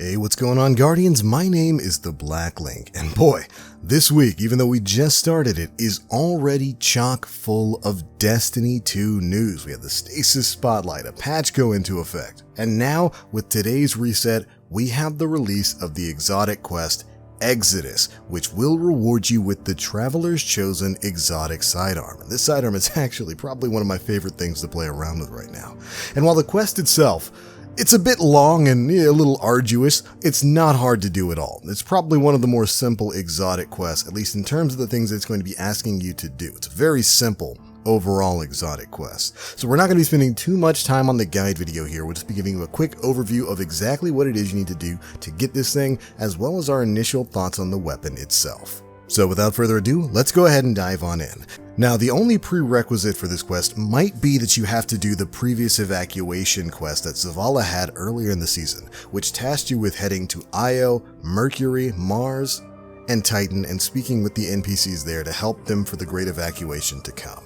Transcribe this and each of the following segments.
Hey, what's going on, Guardians? My name is the Black Link, and boy, this week, even though we just started it, is already chock full of Destiny 2 news. We had the Stasis Spotlight, a patch go into effect, and now, with today's reset, we have the release of the exotic quest Exodus, which will reward you with the Traveler's Chosen exotic sidearm. And this sidearm is actually probably one of my favorite things to play around with right now. And while the quest itself, it's a bit long and a little arduous, it's not hard to do at all. It's probably one of the more simple exotic quests, at least in terms of the things that it's going to be asking you to do. It's a very simple overall exotic quest. So we're not going to be spending too much time on the guide video here. We'll just be giving you a quick overview of exactly what it is you need to do to get this thing, as well as our initial thoughts on the weapon itself. So without further ado, let's go ahead and dive on in. Now, the only prerequisite for this quest might be that you have to do the previous evacuation quest that ZAVALA had earlier in the season, which tasked you with heading to Io, Mercury, Mars, and Titan, and speaking with the NPCs there to help them for the great evacuation to come.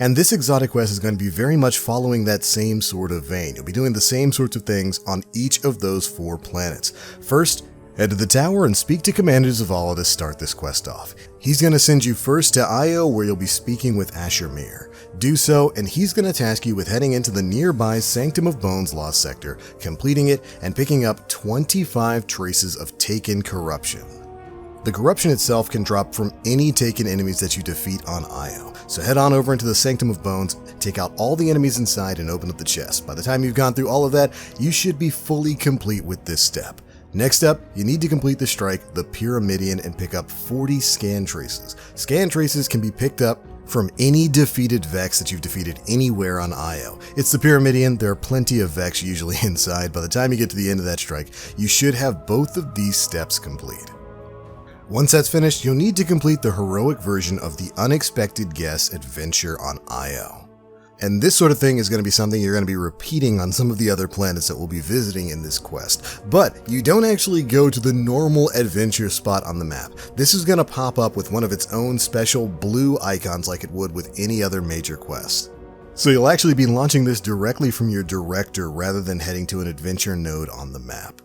And this exotic quest is going to be very much following that same sort of vein. You'll be doing the same sorts of things on each of those 4 planets. First, head to the tower and speak to Commander ZAVALA to start this quest off. He's going to send you first to Io, where you'll be speaking with Mir. Do so, and he's going to task you with heading into the nearby Sanctum of Bones Lost Sector, completing it, and picking up 25 traces of Taken corruption. The corruption itself can drop from any Taken enemies that you defeat on Io. So head on over into the Sanctum of Bones, take out all the enemies inside, and open up the chest. By the time you've gone through all of that, you should be fully complete with this step. Next up, you need to complete the strike, the Pyramidion, and pick up 40 scan traces. Scan traces can be picked up from any defeated Vex that you've defeated anywhere on Io. It's the Pyramidion, there are plenty of Vex usually inside. By the time you get to the end of that strike, you should have both of these steps complete. Once that's finished, you'll need to complete the heroic version of the Unexpected Guest adventure on Io. And this sort of thing is going to be something you're going to be repeating on some of the other planets that we'll be visiting in this quest. But you don't actually go to the normal adventure spot on the map. This is going to pop up with one of its own special blue icons like it would with any other major quest. So you'll actually be launching this directly from your director rather than heading to an adventure node on the map.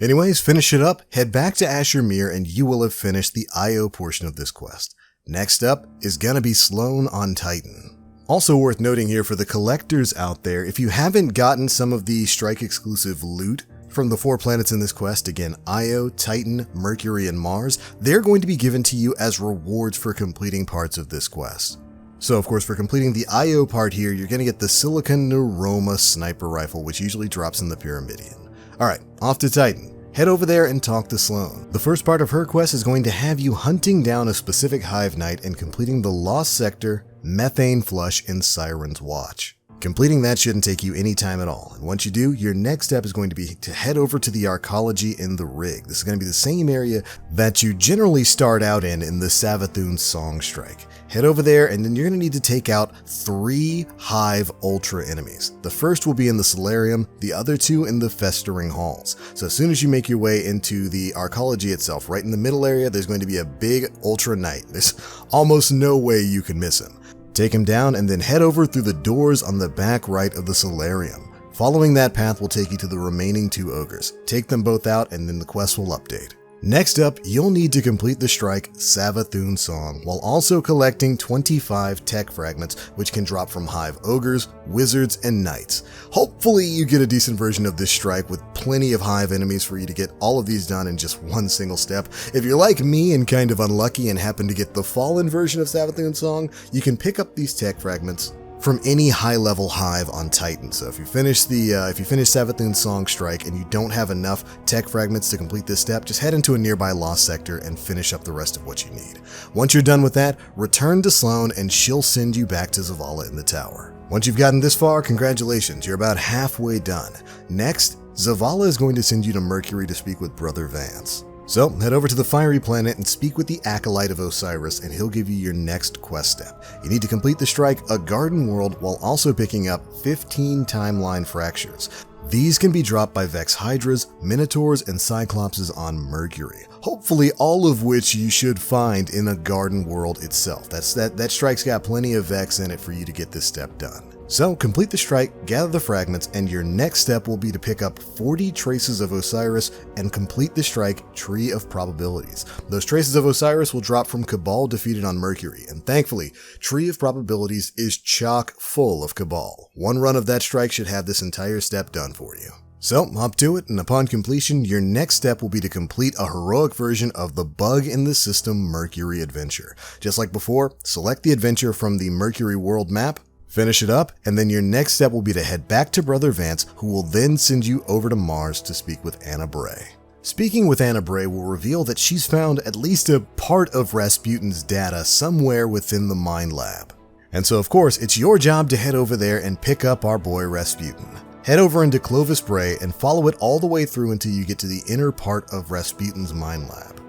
Anyways, finish it up, head back to Mir, and you will have finished the Io portion of this quest. Next up is going to be SLOANE on Titan. Also worth noting here for the collectors out there, if you haven't gotten some of the strike exclusive loot from the 4 planets in this quest, again, Io, Titan, Mercury, and Mars, they're going to be given to you as rewards for completing parts of this quest. So of course, for completing the Io part here, you're going to get the Silicon Neuroma sniper rifle, which usually drops in the Pyramidion. Alright, off to Titan. Head over there and talk to SLOANE. The first part of her quest is going to have you hunting down a specific Hive Knight and completing the Lost Sector, Methane Flush, and Siren's Watch. Completing that shouldn't take you any time at all, and once you do, your next step is going to be to head over to the Arcology in the Rig. This is going to be the same area that you generally start out in the Savathûn Song Strike. Head over there, and then you're going to need to take out 3 Hive Ultra enemies. The first will be in the Solarium, the other 2 in the Festering Halls. So as soon as you make your way into the Arcology itself, right in the middle area, there's going to be a big Ultra Knight. There's almost no way you can miss him. Take him down and then head over through the doors on the back right of the Solarium. Following that path will take you to the remaining 2 ogres. Take them both out and then the quest will update. Next up, you'll need to complete the strike Savathûn Song while also collecting 25 tech fragments which can drop from Hive Ogres, Wizards, and Knights. Hopefully you get a decent version of this strike with plenty of Hive enemies for you to get all of these done in just one single step. If you're like me and kind of unlucky and happen to get the Fallen version of Savathûn Song, you can pick up these tech fragments from any high-level Hive on Titan. So if you finish Savathûn Song Strike and you don't have enough tech fragments to complete this step, just head into a nearby Lost Sector and finish up the rest of what you need. Once you're done with that, return to SLOANE and she'll send you back to ZAVALA in the tower. Once you've gotten this far, congratulations, you're about halfway done. Next, ZAVALA is going to send you to Mercury to speak with Brother VANCE. So head over to the Fiery Planet and speak with the Acolyte of Osiris and he'll give you your next quest step. You need to complete the strike A Garden World while also picking up 15 Timeline Fractures. These can be dropped by Vex Hydras, Minotaurs, and Cyclopses on Mercury. Hopefully all of which you should find in A Garden World itself. That strike's got plenty of Vex in it for you to get this step done. So complete the strike, gather the fragments, and your next step will be to pick up 40 Traces of Osiris and complete the strike Tree of Probabilities. Those Traces of Osiris will drop from Cabal defeated on Mercury, and thankfully, Tree of Probabilities is chock full of Cabal. One run of that strike should have this entire step done for you. So, hop to it, and upon completion, your next step will be to complete a heroic version of the Bug in the System Mercury adventure. Just like before, select the adventure from the Mercury world map, finish it up, and then your next step will be to head back to Brother Vance, who will then send you over to Mars to speak with Anna Bray. Speaking with Anna Bray will reveal that she's found at least a part of Rasputin's data somewhere within the Mind Lab. And so of course, it's your job to head over there and pick up our boy Rasputin. Head over into Clovis Bray and follow it all the way through until you get to the inner part of Rasputin's Mind Lab.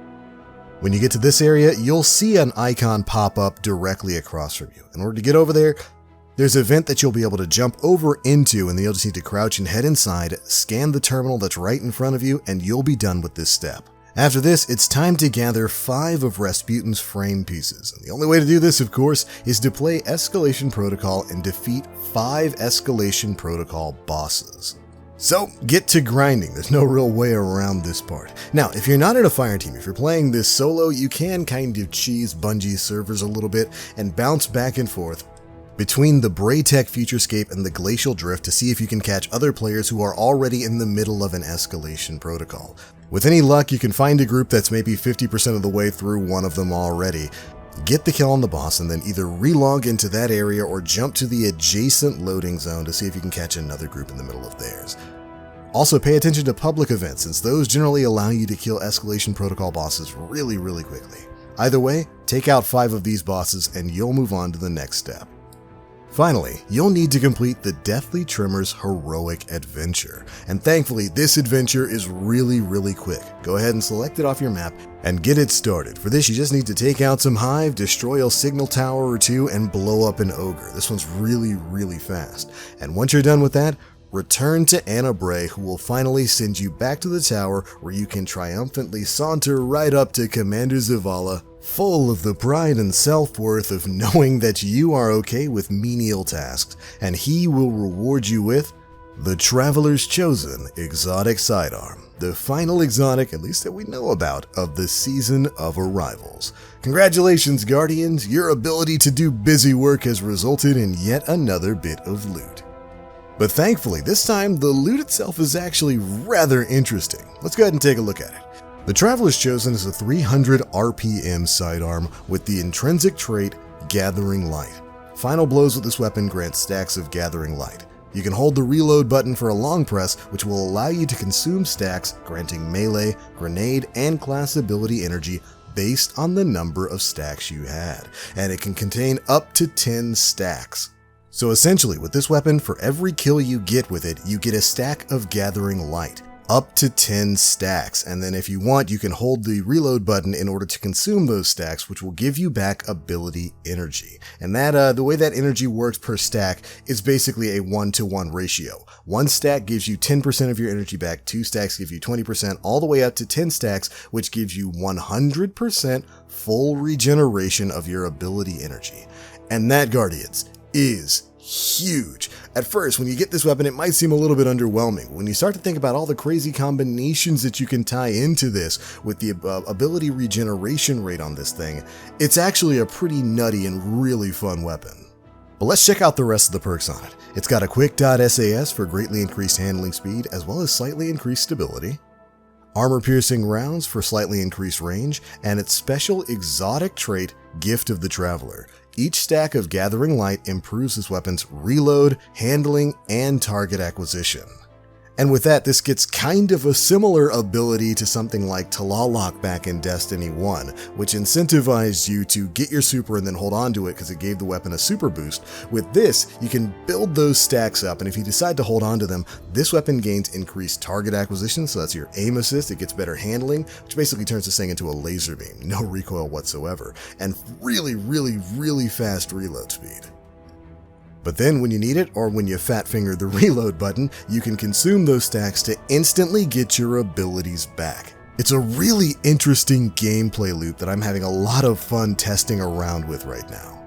When you get to this area, you'll see an icon pop up directly across from you. In order to get over there, there's a vent that you'll be able to jump over into, and then you'll just need to crouch and head inside, scan the terminal that's right in front of you, and you'll be done with this step. After this, it's time to gather 5 of Rasputin's frame pieces. And the only way to do this, of course, is to play Escalation Protocol and defeat 5 Escalation Protocol bosses. So, get to grinding. There's no real way around this part. Now, if you're not in a fire team, if you're playing this solo, you can kind of cheese Bungie's servers a little bit and bounce back and forth between the Bray Tech Futurescape and the Glacial Drift to see if you can catch other players who are already in the middle of an Escalation Protocol. With any luck, you can find a group that's maybe 50% of the way through one of them already. Get the kill on the boss and then either relog into that area or jump to the adjacent loading zone to see if you can catch another group in the middle of theirs. Also, pay attention to public events, since those generally allow you to kill Escalation Protocol bosses really quickly. Either way, take out 5 of these bosses and you'll move on to the next step. Finally, you'll need to complete the Deathly Tremors Heroic Adventure, and thankfully this adventure is really quick. Go ahead and select it off your map and get it started. For this you just need to take out some Hive, destroy a signal tower or 2, and blow up an ogre. This one's really fast. And once you're done with that, return to Anna Bray, who will finally send you back to the tower where you can triumphantly saunter right up to Commander ZAVALA, full of the pride and self-worth of knowing that you are okay with menial tasks, and he will reward you with the Traveler's Chosen Exotic Sidearm, the final exotic, at least that we know about, of the Season of Arrivals. Congratulations, Guardians, your ability to do busy work has resulted in yet another bit of loot. But thankfully, this time, the loot itself is actually rather interesting. Let's go ahead and take a look at it. The Traveler's Chosen is a 300 RPM sidearm with the intrinsic trait Gathering Light. Final blows with this weapon grant stacks of Gathering Light. You can hold the reload button for a long press, which will allow you to consume stacks, granting melee, grenade, and class ability energy based on the number of stacks you had, and it can contain up to 10 stacks. So essentially, with this weapon, for every kill you get with it, you get a stack of Gathering Light. Up to 10 stacks, and then if you want, you can hold the reload button in order to consume those stacks, which will give you back ability energy. And that the way that energy works per stack is basically a 1-to-1 ratio. 1 stack gives you 10% of your energy back, 2 stacks give you 20%, all the way up to 10 stacks, which gives you 100% full regeneration of your ability energy. And that, Guardians, is huge. At first, when you get this weapon, it might seem a little bit underwhelming. When you start to think about all the crazy combinations that you can tie into this with the ability regeneration rate on this thing, it's actually a pretty nutty and really fun weapon. But let's check out the rest of the perks on it. It's got a quick .SAS for greatly increased handling speed as well as slightly increased stability, armor-piercing rounds for slightly increased range, and its special exotic trait, Gift of the Traveler. Each stack of Gathering Light improves this weapon's reload, handling, and target acquisition. And with that, this gets kind of a similar ability to something like Talalok back in Destiny 1, which incentivized you to get your super and then hold on to it because it gave the weapon a super boost. With this, you can build those stacks up, and if you decide to hold on to them, this weapon gains increased target acquisition, so that's your aim assist. It gets better handling, which basically turns this thing into a laser beam, no recoil whatsoever, and really fast reload speed. But then when you need it, or when you fat finger the reload button, you can consume those stacks to instantly get your abilities back. It's a really interesting gameplay loop that I'm having a lot of fun testing around with right now.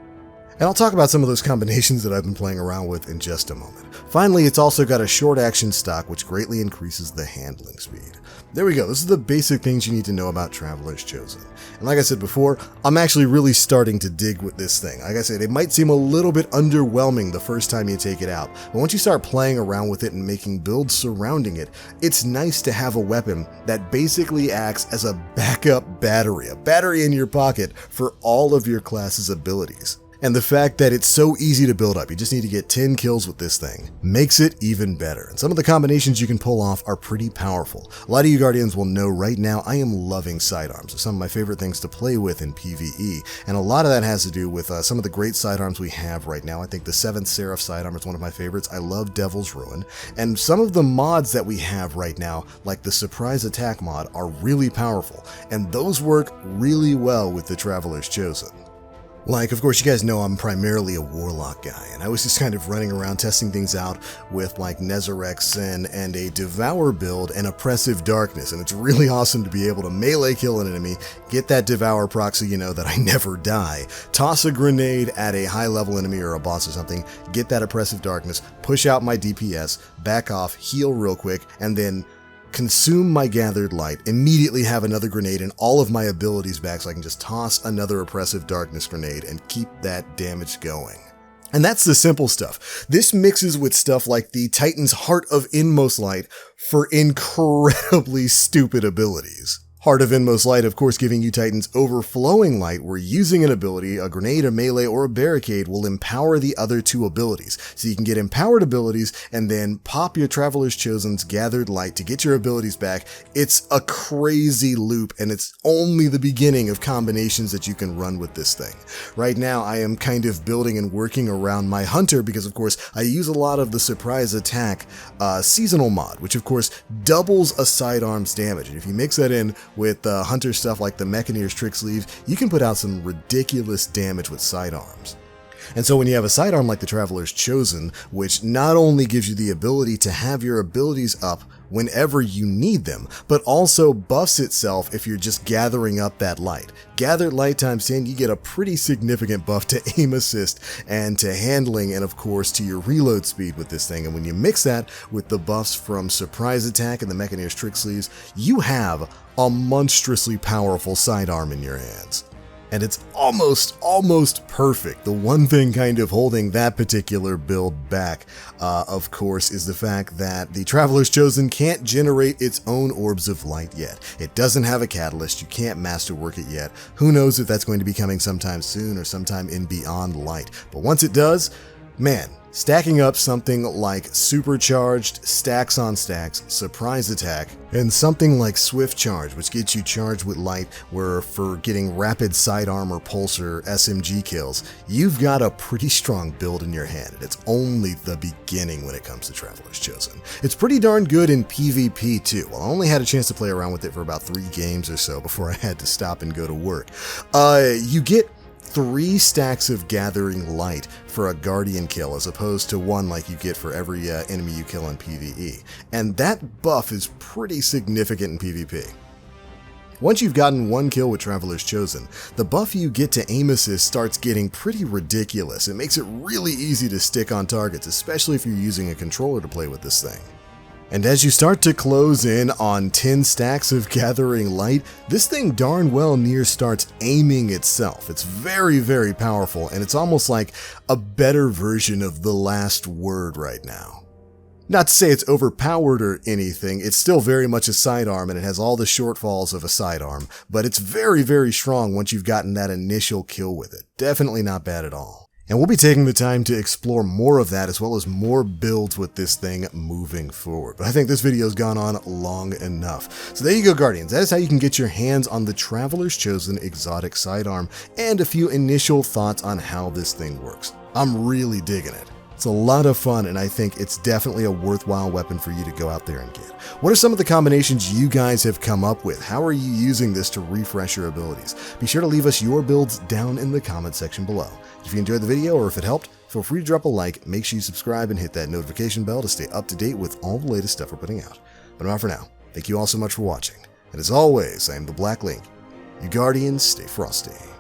And I'll talk about some of those combinations that I've been playing around with in just a moment. Finally, it's also got a short action stock, which greatly increases the handling speed. There we go, this is the basic things you need to know about Traveler's Chosen. And like I said before, I'm actually really starting to dig with this thing. Like I said, it might seem a little bit underwhelming the first time you take it out, but once you start playing around with it and making builds surrounding it, it's nice to have a weapon that basically acts as a backup battery, a battery in your pocket for all of your class's abilities. And the fact that it's so easy to build up, you just need to get 10 kills with this thing, makes it even better. And some of the combinations you can pull off are pretty powerful. A lot of you Guardians will know right now I am loving sidearms. They're some of my favorite things to play with in PvE, and a lot of that has to do with some of the great sidearms we have right now. I think the 7th Seraph sidearm is one of my favorites. I love Devil's Ruin, and some of the mods that we have right now, like the Surprise Attack mod, are really powerful, and those work really well with the Traveler's Chosen. Like, of course, you guys know I'm primarily a Warlock guy, and I was just kind of running around testing things out with like Nezarec Sin and a Devour build and Oppressive Darkness, and it's really awesome to be able to melee kill an enemy, get that Devour proc so you know that I never die, toss a grenade at a high level enemy or a boss or something, get that Oppressive Darkness, push out my DPS, back off, heal real quick, and then consume my Gathered Light, immediately have another grenade and all of my abilities back so I can just toss another Oppressive Darkness grenade and keep that damage going. And that's the simple stuff. This mixes with stuff like the Titan's Heart of Inmost Light for incredibly stupid abilities. Heart of Inmost Light, of course, giving you Titan's Overflowing Light, where using an ability, a grenade, a melee, or a barricade will empower the other two abilities. So you can get empowered abilities and then pop your Traveler's Chosen's Gathered Light to get your abilities back. It's a crazy loop, and it's only the beginning of combinations that you can run with this thing. Right now, I am kind of building and working around my Hunter because, of course, I use a lot of the Surprise Attack seasonal mod, which, of course, doubles a sidearm's damage. And if you mix that in with Hunter stuff like the Mechaneer's Trick Sleeve, you can put out some ridiculous damage with sidearms. And so when you have a sidearm like the Traveler's Chosen, which not only gives you the ability to have your abilities up whenever you need them, but also buffs itself if you're just gathering up that light. Gathered light times 10, you get a pretty significant buff to aim assist and to handling and of course to your reload speed with this thing. And when you mix that with the buffs from Surprise Attack and the Mechaneer's Trick Sleeves, you have a monstrously powerful sidearm in your hands. And it's almost perfect. The one thing kind of holding that particular build back, of course, is the fact that the Traveler's Chosen can't generate its own orbs of light yet. It doesn't have a catalyst, you can't masterwork it yet. Who knows if that's going to be coming sometime soon or sometime in Beyond Light. But once it does, man, stacking up something like Supercharged, Stacks on Stacks, Surprise Attack, and something like Swift Charge, which gets you charged with light where for getting rapid sidearm or pulsar SMG kills, you've got a pretty strong build in your hand, and it's only the beginning when it comes to Traveler's Chosen. It's pretty darn good in PvP too. Well, I only had a chance to play around with it for about 3 games or so before I had to stop and go to work. You get 3 stacks of Gathering Light for a Guardian kill as opposed to 1 like you get for every enemy you kill in PvE. And that buff is pretty significant in PvP. Once you've gotten 1 kill with Traveler's Chosen, the buff you get to aim assist starts getting pretty ridiculous. It makes it really easy to stick on targets, especially if you're using a controller to play with this thing. And as you start to close in on 10 stacks of Gathering Light, this thing darn well near starts aiming itself. It's very, very powerful, and it's almost like a better version of the Last Word right now. Not to say it's overpowered or anything, it's still very much a sidearm and it has all the shortfalls of a sidearm, but it's very, very strong once you've gotten that initial kill with it. Definitely not bad at all. And we'll be taking the time to explore more of that as well as more builds with this thing moving forward. But I think this video's gone on long enough. So there you go, Guardians. That is how you can get your hands on the Traveler's Chosen exotic sidearm and a few initial thoughts on how this thing works. I'm really digging it. It's a lot of fun, and I think it's definitely a worthwhile weapon for you to go out there and get. What are some of the combinations you guys have come up with? How are you using this to refresh your abilities? Be sure to leave us your builds down in the comment section below. If you enjoyed the video or if it helped, feel free to drop a like, make sure you subscribe and hit that notification bell to stay up to date with all the latest stuff we're putting out. But I'm out for now. Thank you all so much for watching. And as always, I am the Black Link. You Guardians, stay frosty.